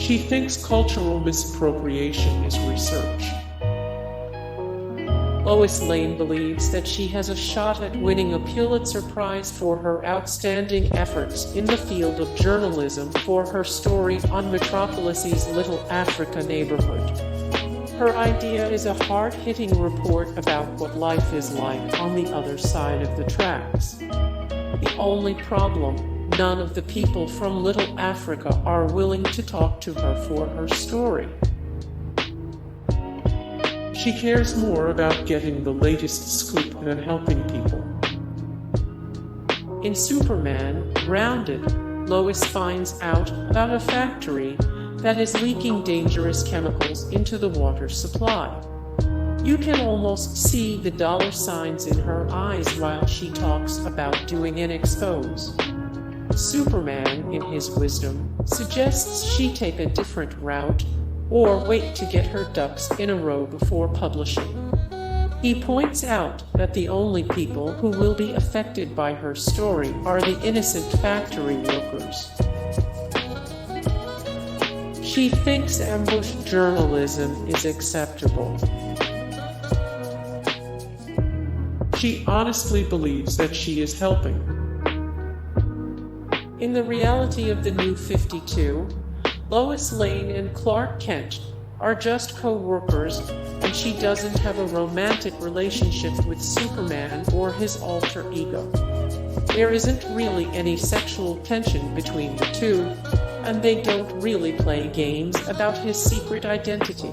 She thinks cultural misappropriation is research. Lois Lane believes that she has a shot at winning a Pulitzer Prize for her outstanding efforts in the field of journalism for her story on Metropolis's Little Africa neighborhood. Her idea is a hard-hitting report about what life is like on the other side of the tracks. The only problem, none of the people from Little Africa are willing to talk to her for her story. She cares more about getting the latest scoop than helping people. In Superman, Grounded, Lois finds out about a factory that is leaking dangerous chemicals into the water supply. You can almost see the dollar signs in her eyes while she talks about doing an expose. Superman, in his wisdom, suggests she take a different route or wait to get her ducks in a row before publishing. He points out that the only people who will be affected by her story are the innocent factory workers. She thinks ambush journalism is acceptable. She honestly believes that she is helping. In the reality of the New 52, Lois Lane and Clark Kent are just co-workers, and she doesn't have a romantic relationship with Superman or his alter ego. There isn't really any sexual tension between the two, and they don't really play games about his secret identity.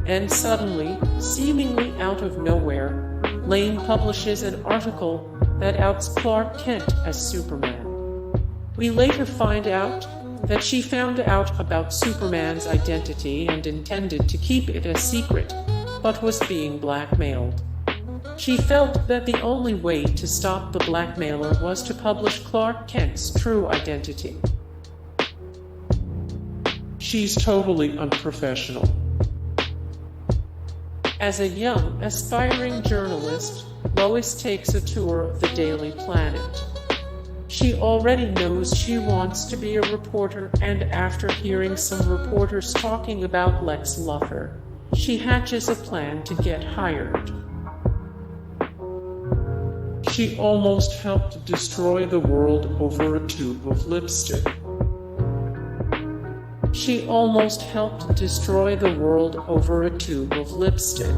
And suddenly, seemingly out of nowhere, Lane publishes an article that outs Clark Kent as Superman. We later find out that she found out about Superman's identity and intended to keep it a secret, but was being blackmailed. She felt that the only way to stop the blackmailer was to publish Clark Kent's true identity. She's totally unprofessional. As a young, aspiring journalist, Lois takes a tour of the Daily Planet. She already knows she wants to be a reporter, and after hearing some reporters talking about Lex Luthor, she hatches a plan to get hired. She almost helped destroy the world over a tube of lipstick. She almost helped destroy the world over a tube of lipstick.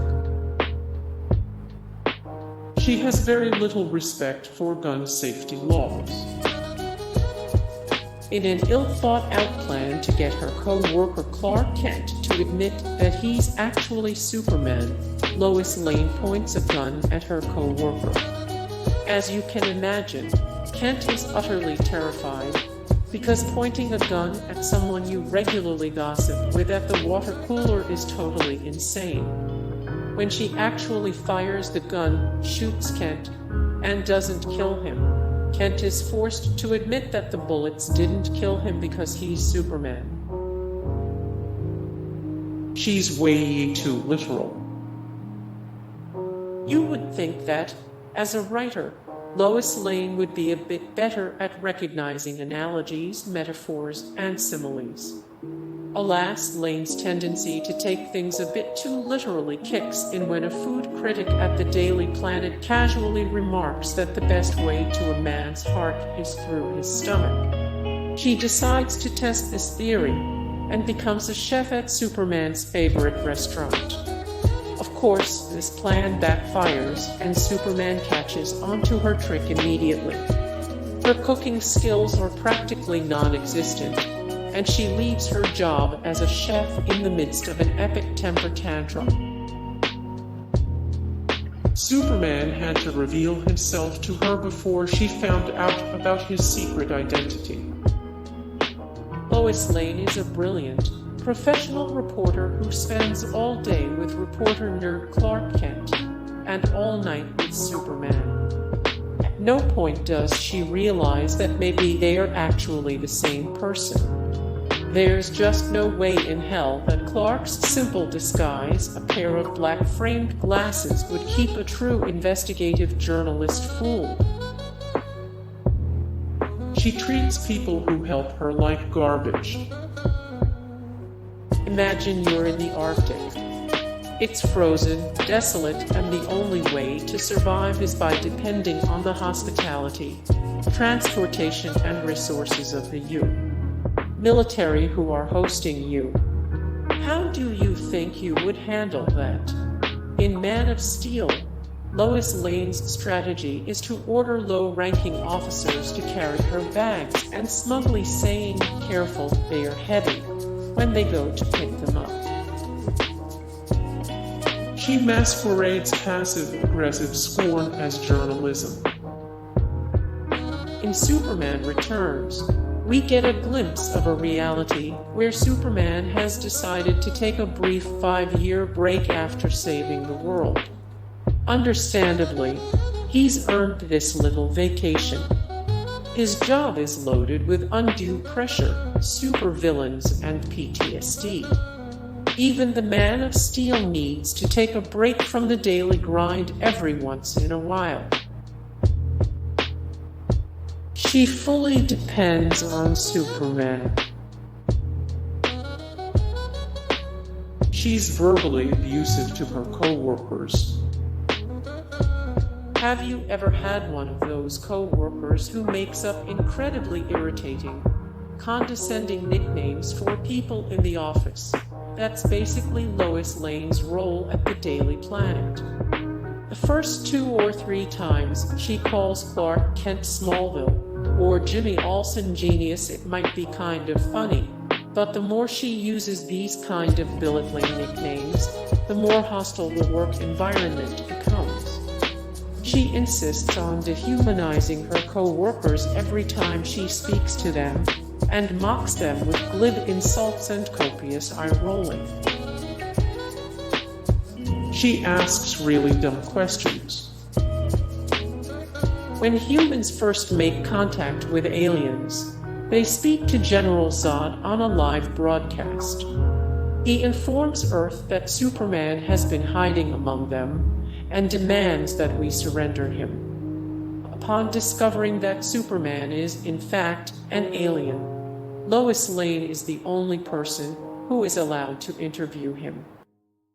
She has very little respect for gun safety laws. In an ill-thought-out plan to get her co-worker Clark Kent to admit that he's actually Superman, Lois Lane points a gun at her co-worker. As you can imagine, Kent is utterly terrified, because pointing a gun at someone you regularly gossip with at the water cooler is totally insane. When she actually fires the gun, shoots Kent, and doesn't kill him, Kent is forced to admit that the bullets didn't kill him because he's Superman. She's way too literal. You would think that, as a writer, Lois Lane would be a bit better at recognizing analogies, metaphors, and similes. Alas, Lane's tendency to take things a bit too literally kicks in when a food critic at the Daily Planet casually remarks that the best way to a man's heart is through his stomach. She decides to test this theory and becomes a chef at Superman's favorite restaurant. Of course, this plan backfires, and Superman catches onto her trick immediately. Her cooking skills are practically non-existent, and she leaves her job as a chef in the midst of an epic temper tantrum. Superman had to reveal himself to her before she found out about his secret identity. Lois Lane is a brilliant, professional reporter who spends all day with reporter nerd Clark Kent, and all night with Superman. At no point does she realize that maybe they are actually the same person. There's just no way in hell that Clark's simple disguise, a pair of black-framed glasses, would keep a true investigative journalist fooled. She treats people who help her like garbage. Imagine you're in the Arctic. It's frozen, desolate, and the only way to survive is by depending on the hospitality, transportation, and resources of the military who are hosting you. How do you think you would handle that? In Man of Steel, Lois Lane's strategy is to order low-ranking officers to carry her bags and smugly saying, "Careful, they are heavy," when they go to pick them up. She masquerades passive-aggressive scorn as journalism. In Superman Returns, we get a glimpse of a reality where Superman has decided to take a brief 5-year break after saving the world. Understandably, he's earned this little vacation. His job is loaded with undue pressure, supervillains, and PTSD. Even the Man of Steel needs to take a break from the daily grind every once in a while. She fully depends on Superman. She's verbally abusive to her co-workers. Have you ever had one of those co-workers who makes up incredibly irritating, condescending nicknames for people in the office? That's basically Lois Lane's role at the Daily Planet. The first 2 or 3 times she calls Clark Kent Smallville or Jimmy Olsen genius, it might be kind of funny, but the more she uses these kind of belittling nicknames, the more hostile the work environment becomes. She insists on dehumanizing her co-workers every time she speaks to them, and mocks them with glib insults and copious eye-rolling. She asks really dumb questions. When humans first make contact with aliens, they speak to General Zod on a live broadcast. He informs Earth that Superman has been hiding among them, and demands that we surrender him. Upon discovering that Superman is, in fact, an alien, Lois Lane is the only person who is allowed to interview him.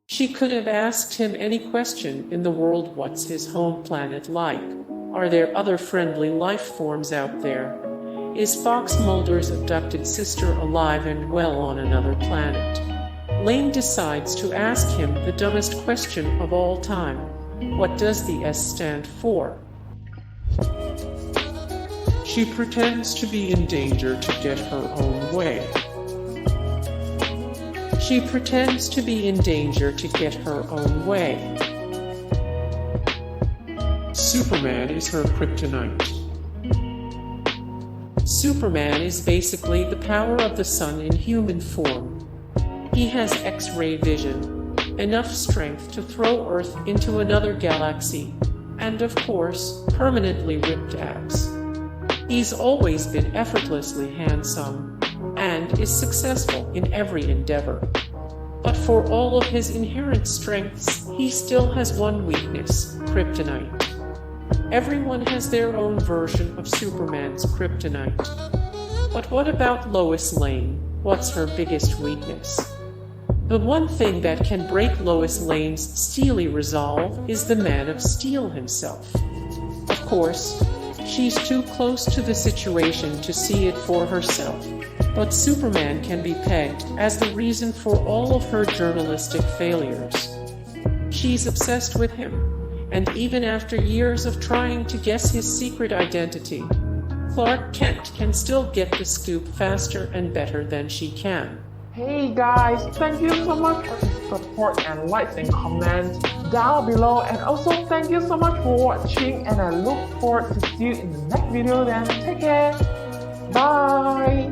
She could have asked him any question in the world. What's his home planet like? Are there other friendly life forms out there? Is Fox Mulder's abducted sister alive and well on another planet? Lane decides to ask him the dumbest question of all time. What does the S stand for? She pretends to be in danger to get her own way. She pretends to be in danger to get her own way. Superman is her kryptonite. Superman is basically the power of the sun in human form. He has X-ray vision, enough strength to throw Earth into another galaxy, and of course, permanently ripped abs. He's always been effortlessly handsome, and is successful in every endeavor. But for all of his inherent strengths, he still has one weakness: kryptonite. Everyone has their own version of Superman's kryptonite. But what about Lois Lane? What's her biggest weakness? The one thing that can break Lois Lane's steely resolve is the Man of Steel himself. Of course, she's too close to the situation to see it for herself, but Superman can be pegged as the reason for all of her journalistic failures. She's obsessed with him, and even after years of trying to guess his secret identity, Clark Kent can still get the scoop faster and better than she can. Hey guys, thank you so much for the support and likes and comments down below, and also thank you so much for watching, and I look forward to see you in the next video. Then take care, bye.